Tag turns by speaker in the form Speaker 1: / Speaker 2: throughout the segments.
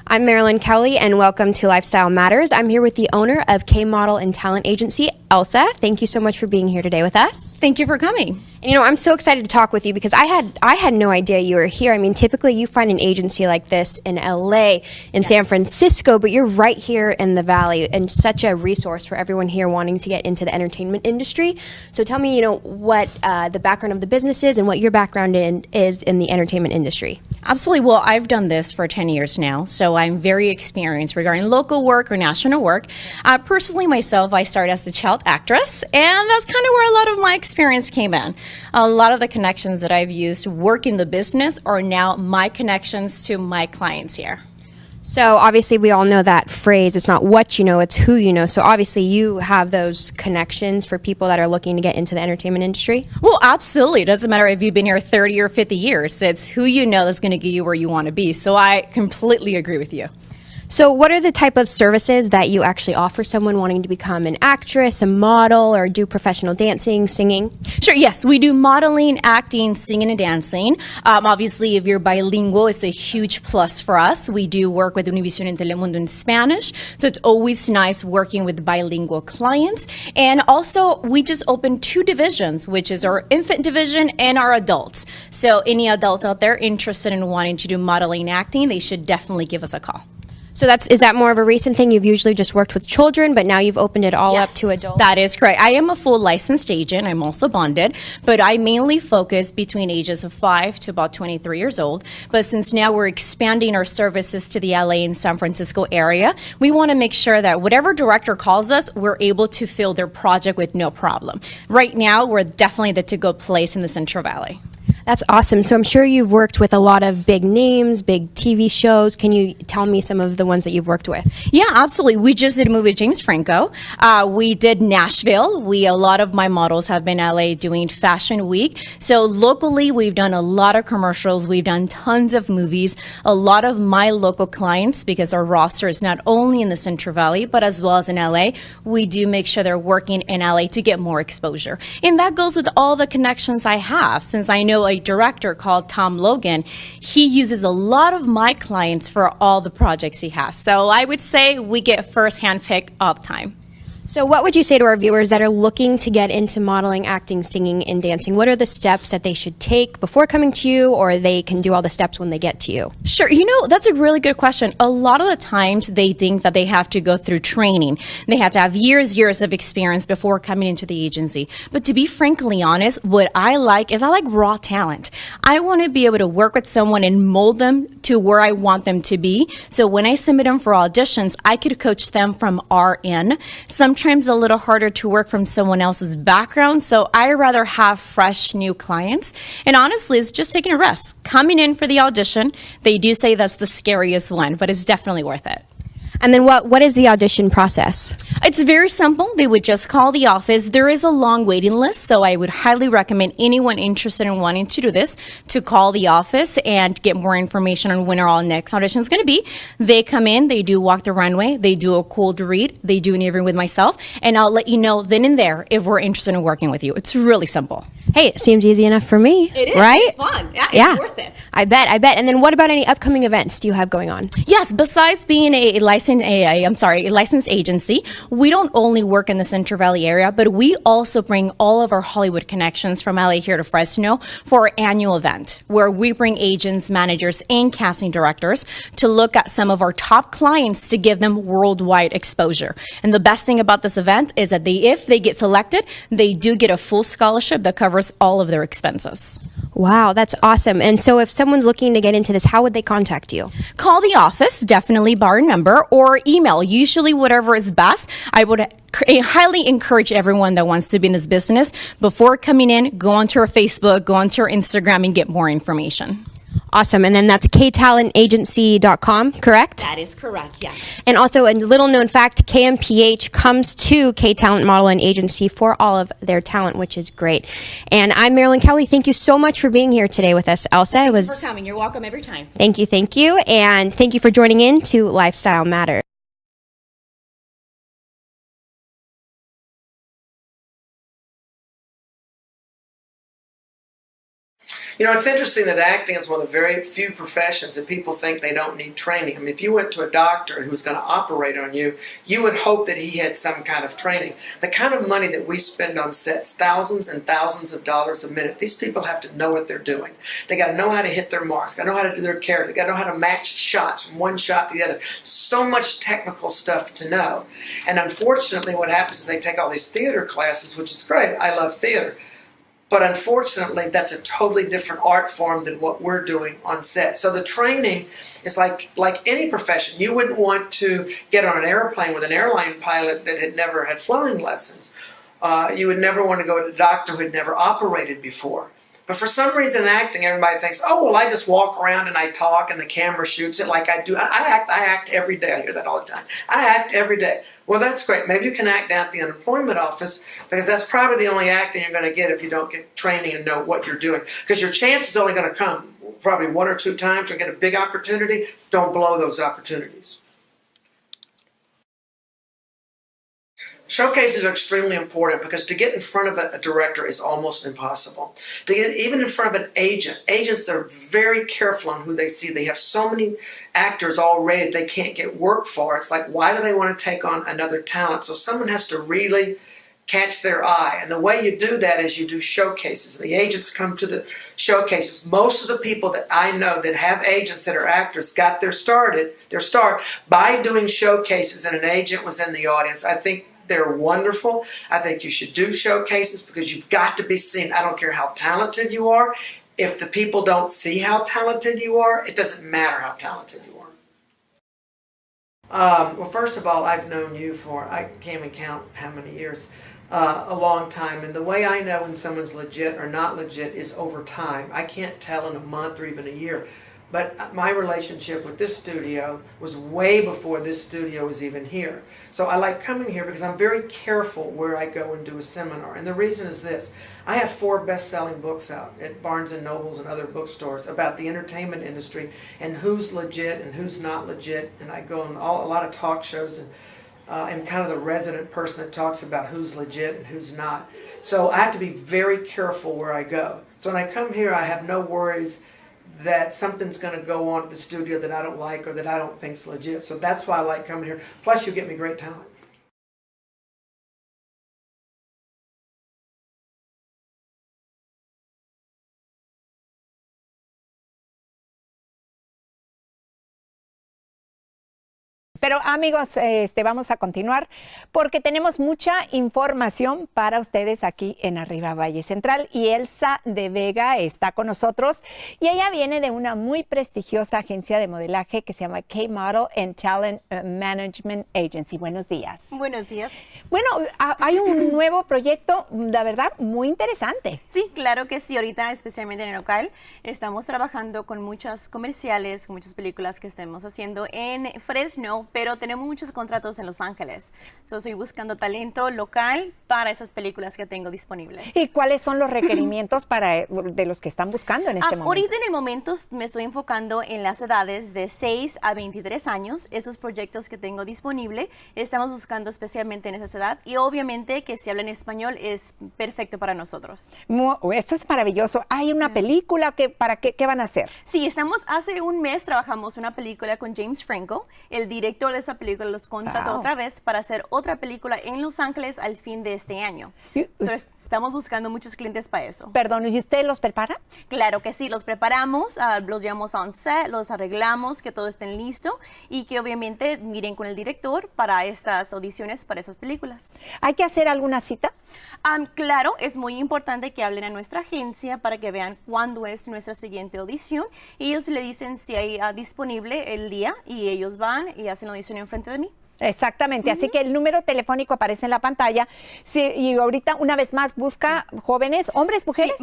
Speaker 1: I'm Marilyn Cowley, and welcome to Lifestyle Matters. I'm here with the owner of K Model and Talent Agency, Elsa. Thank you so much for being here today with us.
Speaker 2: Thank you for coming.
Speaker 1: And, I'm so excited to talk with you because I had no idea you were here. I mean, typically you find an agency like this in LA, in San Francisco, but you're right here in the Valley and such a resource for everyone here wanting to get into the entertainment industry. So tell me, what the background of the business is and what your background is in the entertainment industry.
Speaker 2: Absolutely. Well, I've done this for 10 years now, so I'm very experienced regarding local work or national work. Personally, myself, I started as a child actress, and that's kind of where a lot of my experience came in. A lot of the connections that I've used to work in the business are now my connections to my clients here.
Speaker 1: So obviously we all know that phrase, it's not what you know, it's who you know. So obviously you have those connections for people that are looking to get into the entertainment industry?
Speaker 2: Well, absolutely. It doesn't matter if you've been here 30 or 50 years. It's who you know that's going to get you where you want to be. So I completely agree with you.
Speaker 1: So what are the type of services that you actually offer someone wanting to become an actress, a model, or do professional dancing, singing?
Speaker 2: Sure, yes. We do modeling, acting, singing, and dancing. Obviously, if you're bilingual, it's a huge plus for us. We do work with Univision and Telemundo in Spanish, so it's always nice working with bilingual clients. And also, we just opened 2 divisions, which is our infant division and our adults. So any adults out there interested in wanting to do modeling, acting, they should definitely give us a call.
Speaker 1: So is that more of a recent thing? You've usually just worked with children, but now you've opened it all up to adults?
Speaker 2: That is correct. I am a full licensed agent. I'm also bonded, but I mainly focus between ages of 5 to about 23 years old. But since now we're expanding our services to the LA and San Francisco area, we want to make sure that whatever director calls us, we're able to fill their project with no problem. Right now, we're definitely the to-go place in the Central Valley.
Speaker 1: That's awesome. So I'm sure you've worked with a lot of big names, big TV shows. Can you tell me some of the ones that you've worked with?
Speaker 2: Yeah, absolutely. We just did a movie with James Franco. We did Nashville. A lot of my models have been LA doing Fashion Week. So locally, we've done a lot of commercials. We've done tons of movies. A lot of my local clients, because our roster is not only in the Central Valley, but as well as in LA, we do make sure they're working in LA to get more exposure. And that goes with all the connections I have. Since I know a director called Tom Logan, he uses a lot of my clients for all the projects he has. So I would say we get first-hand pick all the time.
Speaker 1: So what would you say to our viewers that are looking to get into modeling, acting, singing, and dancing? What are the steps that they should take before coming to you, or they can do all the steps when they get to you?
Speaker 2: Sure. That's a really good question. A lot of the times they think that they have to go through training. They have to have years of experience before coming into the agency. But to be frankly honest, what I like raw talent. I want to be able to work with someone and mold them to where I want them to be. So when I submit them for auditions, I could coach them from RN. Sometimes a little harder to work from someone else's background, so I rather have fresh new clients. And honestly, it's just taking a risk. Coming in for the audition, they do say that's the scariest one, but it's definitely worth it.
Speaker 1: And then what is the audition process?
Speaker 2: It's very simple. They would just call the office. There is a long waiting list, so I would highly recommend anyone interested in wanting to do this to call the office and get more information on when our next audition is going to be. They come in, they do walk the runway, they do a cold read, they do an interview with myself, and I'll let you know then and there if we're interested in working with you. It's really simple.
Speaker 1: Hey, it seems easy enough for me.
Speaker 2: It is.
Speaker 1: Right?
Speaker 2: It's fun. Yeah, it's worth it.
Speaker 1: I bet. And then what about any upcoming events do you have going on?
Speaker 2: Yes, besides being a licensed agency, we don't only work in the Central Valley area, but we also bring all of our Hollywood connections from LA here to Fresno for our annual event, where we bring agents, managers, and casting directors to look at some of our top clients to give them worldwide exposure. And the best thing about this event is that if they get selected, they do get a full scholarship that covers all of their expenses.
Speaker 1: Wow, that's awesome. And so if someone's looking to get into this, how would they contact you?
Speaker 2: Call the office, definitely bar number, or email. Usually whatever is best. I would highly encourage everyone that wants to be in this business, before coming in, go onto our Facebook, go onto our Instagram, and get more information.
Speaker 1: Awesome. And then that's ktalentagency.com, correct?
Speaker 2: That is correct, yes.
Speaker 1: And also a little known fact, KMPH comes to K Talent Model and Agency for all of their talent, which is great. And I'm Marilyn Cowley. Thank you so much for being here today with us, Elsa.
Speaker 2: Thank you for coming. You're welcome every time.
Speaker 1: Thank you. And thank you for joining in to Lifestyle Matters.
Speaker 3: You know, it's interesting that acting is one of the very few professions that people think they don't need training. I mean, if you went to a doctor who was going to operate on you, you would hope that he had some kind of training. The kind of money that we spend on sets, thousands and thousands of dollars a minute, these people have to know what they're doing. They got to know how to hit their marks, got to know how to do their character, they got to know how to match shots from one shot to the other. So much technical stuff to know. And unfortunately, what happens is they take all these theater classes, which is great. I love theater. But unfortunately, that's a totally different art form than what we're doing on set. So the training is like any profession. You wouldn't want to get on an airplane with an airline pilot that had never had flying lessons. You would never want to go to a doctor who had never operated before. But for some reason in acting, everybody thinks, oh, well, I just walk around and I talk and the camera shoots it like I do. I act every day. I hear that all the time. I act every day. Well, that's great. Maybe you can act down at the unemployment office, because that's probably the only acting you're going to get if you don't get training and know what you're doing. Because your chance is only going to come probably 1 or 2 times to get a big opportunity. Don't blow those opportunities. Showcases are extremely important, because to get in front of a director is almost impossible. To get even in front of an agent, agents are very careful on who they see. They have so many actors already that they can't get work for. It's like, why do they want to take on another talent? So someone has to really catch their eye. And the way you do that is you do showcases. The agents come to the showcases. Most of the people that I know that have agents that are actors got their start by doing showcases, and an agent was in the audience. I think they're wonderful. I think you should do showcases, because you've got to be seen. I don't care how talented you are. If the people don't see how talented you are, it doesn't matter how talented you are. Well, first of all, I've known you for, I can't even count how many years, a long time. And the way I know when someone's legit or not legit is over time. I can't tell in a month or even a year. But my relationship with this studio was way before this studio was even here. So I like coming here because I'm very careful where I go and do a seminar. And the reason is this. I have 4 best-selling books out at Barnes & Nobles and other bookstores about the entertainment industry and who's legit and who's not legit. And I go on a lot of talk shows, and I'm kind of the resident person that talks about who's legit and who's not. So I have to be very careful where I go. So when I come here, I have no worries that something's going to go on at the studio that I don't like or that I don't think's legit. So that's why I like coming here. Plus, you get me great talent.
Speaker 4: Pero amigos, vamos a continuar porque tenemos mucha información para ustedes aquí en Arriba Valle Central, y Elsa de Vega está con nosotros, y ella viene de una muy prestigiosa agencia de modelaje que se llama K-Model and Talent Management Agency. Buenos días.
Speaker 5: Buenos días.
Speaker 4: Bueno, hay un nuevo proyecto, la verdad, muy interesante.
Speaker 5: Sí, claro que sí. Ahorita, especialmente en el local, estamos trabajando con muchas comerciales, con muchas películas que estamos haciendo en Fresno, pero tenemos muchos contratos en Los Ángeles. Estoy buscando talento local para esas películas que tengo disponibles.
Speaker 4: ¿Y cuáles son los requerimientos de los que están buscando en este momento?
Speaker 5: Ahorita en el momento me estoy enfocando en las edades de 6 a 23 años. Esos proyectos que tengo disponible, estamos buscando especialmente en esa edad, y obviamente que si hablan español es perfecto para nosotros.
Speaker 4: Esto es maravilloso. ¿Hay una película qué van a hacer?
Speaker 5: Sí, hace un mes trabajamos una película con James Franco. El director de esa película los contrató otra vez para hacer otra película en Los Ángeles al fin de este año. Estamos buscando muchos clientes para eso.
Speaker 4: Perdón, ¿y usted los prepara?
Speaker 5: Claro que sí, los preparamos, los llevamos a un set, los arreglamos, que todo esté listo, y que obviamente miren con el director para estas audiciones, para esas películas.
Speaker 4: ¿Hay que hacer alguna cita?
Speaker 5: Claro, es muy importante que hablen a nuestra agencia para que vean cuándo es nuestra siguiente audición, y ellos le dicen si hay disponible el día, y ellos van y hacen la audición enfrente de mí.
Speaker 4: Exactamente, así que el número telefónico aparece en la pantalla. Sí, y ahorita una vez más busca jóvenes, hombres, mujeres.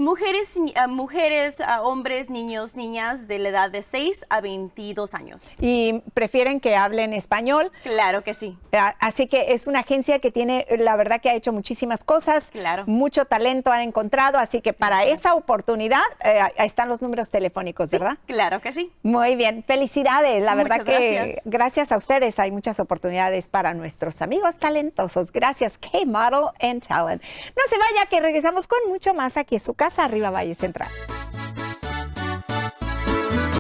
Speaker 5: Sí, mujeres, hombres, niños, niñas de la edad de 6 a 22 años.
Speaker 4: ¿Y prefieren que hablen español?
Speaker 5: Claro que sí.
Speaker 4: Así que es una agencia que tiene, la verdad que ha hecho muchísimas cosas.
Speaker 5: Claro.
Speaker 4: Mucho talento han encontrado, así que para esa oportunidad ahí están los números telefónicos, ¿verdad?
Speaker 5: Sí, claro que sí.
Speaker 4: Muy bien, felicidades. La
Speaker 5: Muchas
Speaker 4: verdad que
Speaker 5: gracias.
Speaker 4: Gracias a ustedes hay muchas oportunidades para nuestros amigos talentosos. Gracias, K-Model and Talent. No se vaya, que regresamos con mucho más aquí en su casa, Arriba Valle Central.